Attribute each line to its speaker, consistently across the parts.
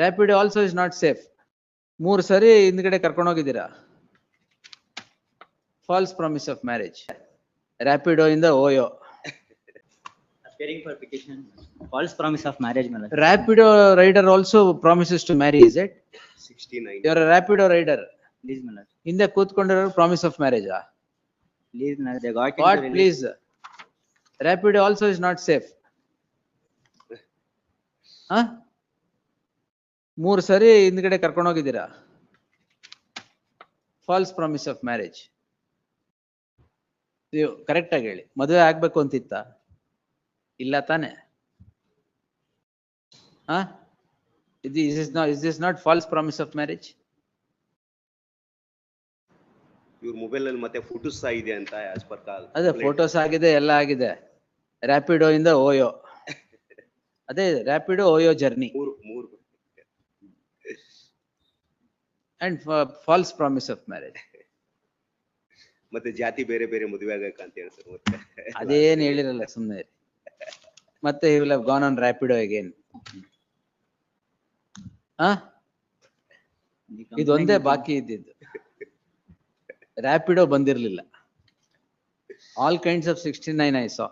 Speaker 1: Rapido also is not safe. 3 ಸರಿ ಹಿಂದ್ಗಡೆ ಕರ್ಕೊಂಡು ಹೋಗಿದ್ದೀರಾ. False promise of marriage. Rapido ಇಂದ Oyo.
Speaker 2: Appearing for petition. False promise of marriage, my lord.
Speaker 1: Rapido rider also promises to marry, is it?
Speaker 3: 69.
Speaker 1: You are a Rapido rider.
Speaker 2: Please, my lord.
Speaker 1: ಹಿಂದೆ ಕೂತ್ಕೊಂಡಿರೋ promise of marriage.
Speaker 2: Please, my lord. They got into
Speaker 1: What,
Speaker 2: relation-
Speaker 1: please? Rapido also is not safe. Huh? 3 ಸರಿ ಹಿಂದ್ಗಡೆ ಕರ್ಕೊಂಡು ಹೋಗಿದ್ದೀರಾ. False promise of marriage. ನೀವು correct ಆಗಿ ಹೇಳಿ, ಮದುವೆ ಆಗ್ಬೇಕು ಅಂತಿತ್ತ? ಇಲ್ಲ ತಾನೆ? Is this not false promise of marriage?
Speaker 3: ಇವ್ರ ಮೊಬೈಲ್ ಅಲ್ಲಿ ಮತ್ತೆ ಫೋಟೋಸ್ ಇದೆ ಅಂತ ಆಸ್ ಪರ್ ಕಾಲ್.
Speaker 1: ಅದೇ ಫೋಟೋಸ್ ಆಗಿದೆ, ಎಲ್ಲ ಆಗಿದೆ. ರ್ಯಾಪಿಡೋ ಇಂದ ಓಯೋ. ಅದೇ ರ್ಯಾಪಿಡೋ ಓಯೋ ಜರ್ನಿ.
Speaker 3: ಮೂರು
Speaker 1: and false promise of marriage.
Speaker 3: ಮತ್ತೆ ಜಾತಿ ಬೇರೆ ಬೇರೆ ಮದುವೆ ಆಗಕ್ಕ ಅಂತ ಹೇಳ್ತಾರೆ ಮತ್ತೆ.
Speaker 1: ಅದೇನ್ ಹೇಳಿರಲ್ಲ, ಸುಮ್ಮನೆ ಮತ್ತೆ he will have gone on Rapido again. ಇದೊಂದೇ ಬಾಕಿ ಇದ್ದಿದ್ದು. Rapido ಬಂದಿರ್ಲಿಲ್ಲ. All kinds of 69 I saw.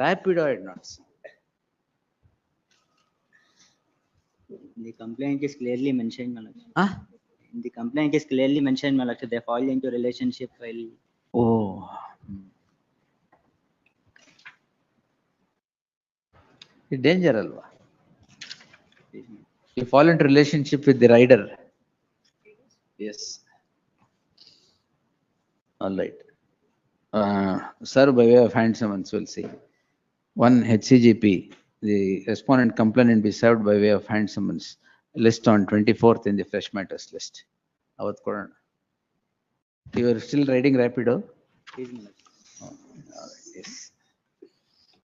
Speaker 1: Rapido I had not seen.
Speaker 2: The complaint is clearly mentioned, my lord. The complaint is clearly mentioned, my lord. They fall into relationship while.
Speaker 1: Oh. It's danger alva. You fall into relationship with the rider. Yes. All right. Sir, by way of hand summons, we'll see. 1 HCGP, the respondent complainant be served by way of hand summons. List on 24th in the fresh matters list. Avat kodana. You are still riding Rapido?
Speaker 2: Please, my lord.
Speaker 1: Oh, all right. Yes.